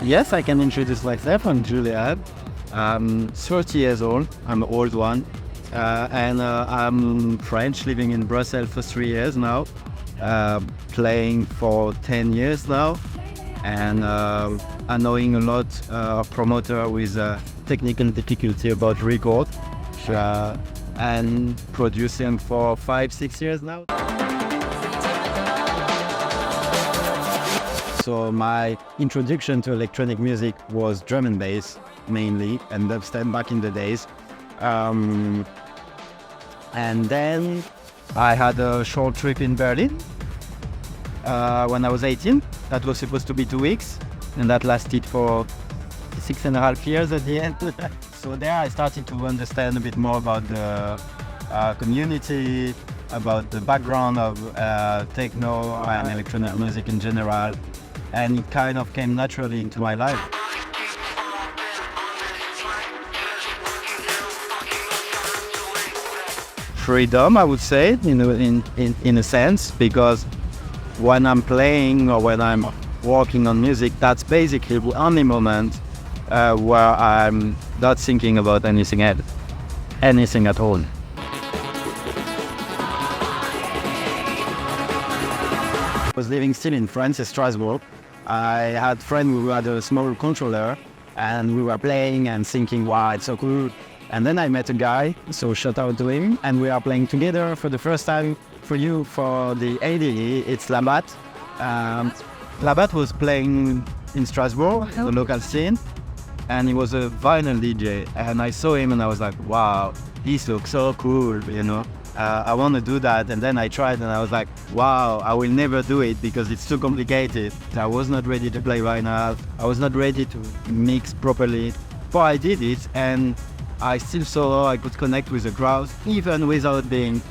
Yes, I can introduce myself. I'm Julian. I'm 30 years old. I'm an old one. I'm French, living in Brussels for 3 years now. Playing for 10 years now. And annoying a lot of promoter with technical difficulty about record. And producing for 5-6 years now. So my introduction to electronic music was drum and bass mainly, and dubstep back in the days. And then I had a short trip in Berlin when I was 18. That was supposed to be 2 weeks, and that lasted for 6.5 years at the end. So there I started to understand a bit more about the community, about the background of techno and electronic music in general. And it kind of came naturally into my life. Freedom, I would say, in a sense, because when I'm playing or when I'm working on music, that's basically the only moment where I'm not thinking about anything at all. I was living still in France, in Strasbourg. I had a friend who had a small controller, and we were playing and thinking, wow, it's so cool. And then I met a guy, so shout out to him, and we are playing together for the first time for the ADE. It's Labat. Labat was playing in Strasbourg, the local scene, and he was a vinyl DJ. And I saw him and I was like, wow, this looks so cool, you know. I want to do that, and then I tried and I was like, wow, I will never do it because it's too complicated. I was not ready to play vinyl, I was not ready to mix properly, but I did it, and I still saw I could connect with the crowd even without being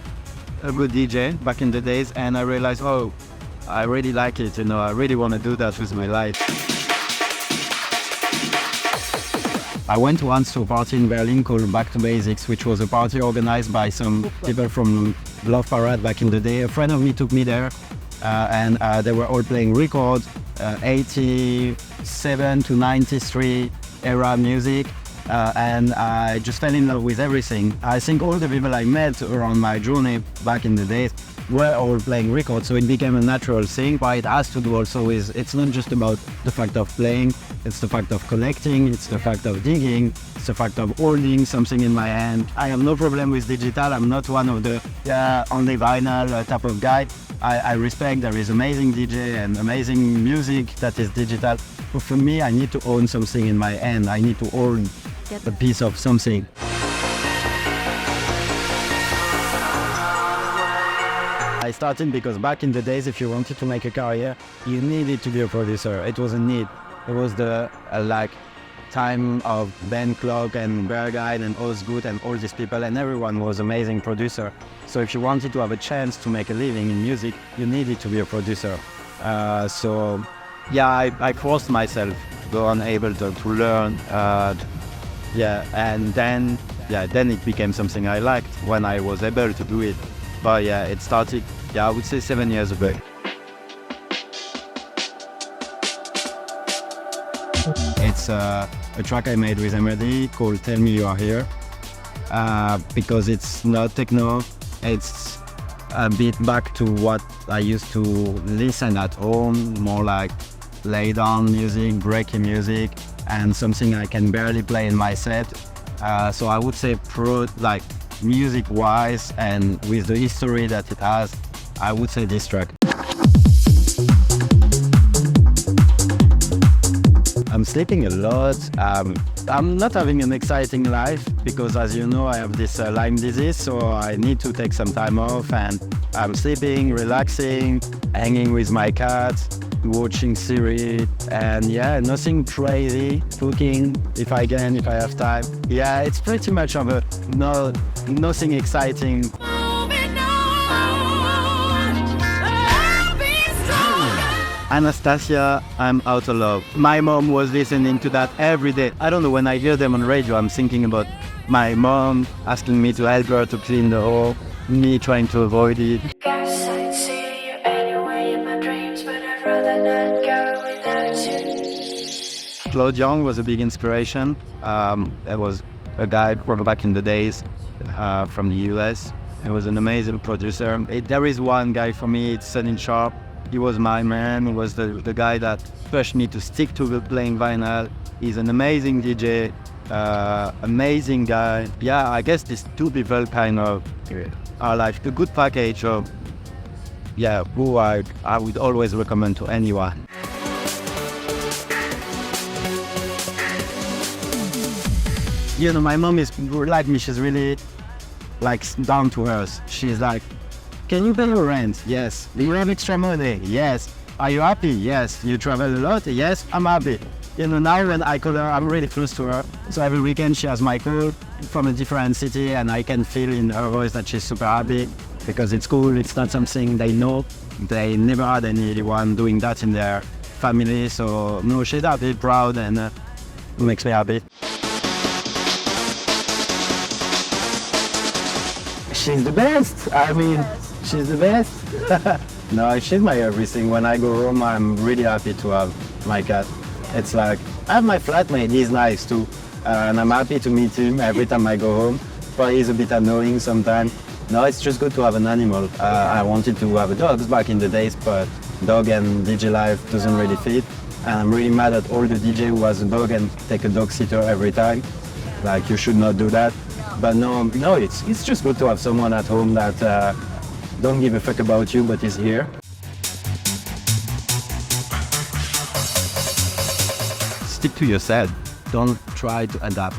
a good DJ back in the days. And I realized, oh, I really like it, you know, I really want to do that with my life. I went once to a party in Berlin called Back to Basics, which was a party organized by some people from Love Parade back in the day. A friend of me took me there, and they were all playing records, 87 to 93 era music, and I just fell in love with everything. I think all the people I met around my journey back in the days were all playing records, so it became a natural thing. But it has to do also with, it's not just about the fact of playing, it's the fact of collecting, it's the fact of digging, it's the fact of holding something in my hand. I have no problem with digital. I'm not one of the only vinyl type of guy. I respect there is amazing DJ and amazing music that is digital. But for me, I need to own something in my hand. I need to own a piece of something. I started because back in the days, if you wanted to make a career, you needed to be a producer. It was a need. It was the time of Ben Clark and Berghain and Osgood and all these people, and everyone was amazing producer. So if you wanted to have a chance to make a living in music, you needed to be a producer. I forced myself to go on able to learn. And then it became something I liked when I was able to do it. But yeah, it started, I would say 7 years ago. It's a track I made with Emily called Tell Me You Are Here, because it's not techno, it's a bit back to what I used to listen at home, more like lay down music, breaky music, and something I can barely play in my set. So I would say music-wise and with the history that it has, I would say this track. I'm sleeping a lot. I'm not having an exciting life because, as you know, I have this Lyme disease, so I need to take some time off, and I'm sleeping, relaxing, hanging with my cat, watching series, and nothing crazy, cooking if I can, if I have time. Yeah, it's pretty much of a nothing exciting. Anastasia, I'm Out of Love. My mom was listening to that every day. I don't know, when I hear them on radio, I'm thinking about my mom asking me to help her to clean the hole, me trying to avoid it. Claude Young was a big inspiration. There was a guy from back in the days from the US. He was an amazing producer. There is one guy for me, it's Sunny Sharp. He was my man. He was the guy that pushed me to stick to the playing vinyl. He's an amazing DJ, amazing guy. Yeah, I guess these two people kind of are like the good package of, yeah, who I would always recommend to anyone. You know, my mom is like me. She's really like down to earth. She's like, can you pay your rent? Yes. Do you have extra money? Yes. Are you happy? Yes. You travel a lot? Yes. I'm happy. You know, now when I call her, I'm really close to her. So every weekend she has my call from a different city, and I can feel in her voice that she's super happy because it's cool. It's not something they know. They never had anyone doing that in their family. So no, she's happy, proud, and it makes me happy. She's the best. I mean, she's the best. No, she's my everything. When I go home, I'm really happy to have my cat. It's like, I have my flatmate, he's nice too. And I'm happy to meet him every time I go home. But he's a bit annoying sometimes. No, it's just good to have an animal. I wanted to have a dog back in the days, but dog and DJ life doesn't really fit. And I'm really mad at all the DJ who has a dog and take a dog sitter every time. Like, you should not do that. But no, it's just good to have someone at home that don't give a fuck about you, but is here. Stick to yourself. Don't try to adapt.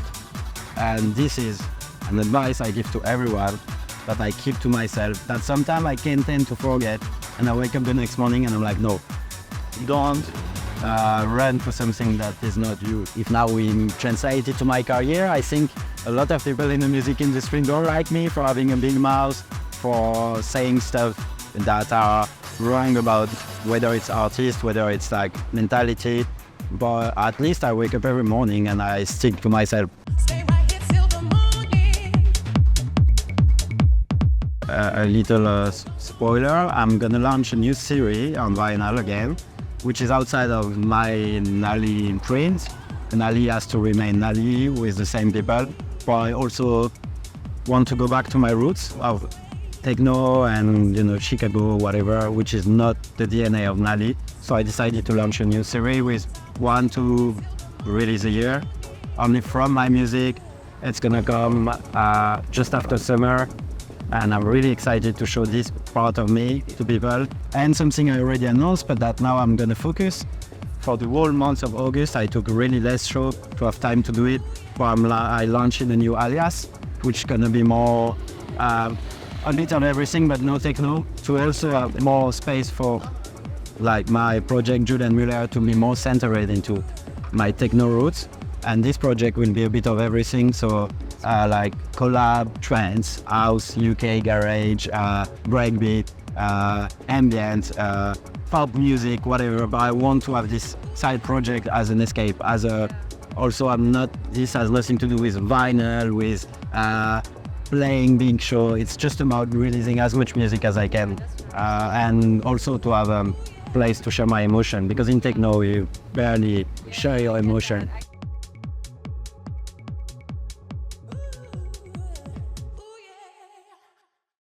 And this is an advice I give to everyone that I keep to myself, that sometimes I can tend to forget, and I wake up the next morning and I'm like, no, don't run for something that is not you. If now we translate it to my career, I think a lot of people in the music industry don't like me for having a big mouth, for saying stuff that are wrong about whether it's artist, whether it's like mentality. But at least I wake up every morning and I stick to myself. A little spoiler, I'm gonna launch a new series on vinyl again, which is outside of my Nali print. Nali has to remain Nali with the same people. But I also want to go back to my roots of techno and, you know, Chicago, whatever, which is not the DNA of Nali. So I decided to launch a new series with 1-2 releases a year, only from my music. It's gonna come just after summer, and I'm really excited to show this part of me to people. And something I already announced, but that now I'm gonna focus. For the whole month of August, I took really less show to have time to do it. But I launched a new alias, which is gonna be more a bit of everything, but no techno, to also have more space for like my project Julian Muller to be more centered into my techno roots. And this project will be a bit of everything, so like collab, trance, house, UK garage, breakbeat, ambient, pop music, whatever. But I want to have this side project as an escape, also this has nothing to do with vinyl, with playing big show. It's just about releasing as much music as I can, and also to have a place to share my emotion, because in techno you barely share your emotion.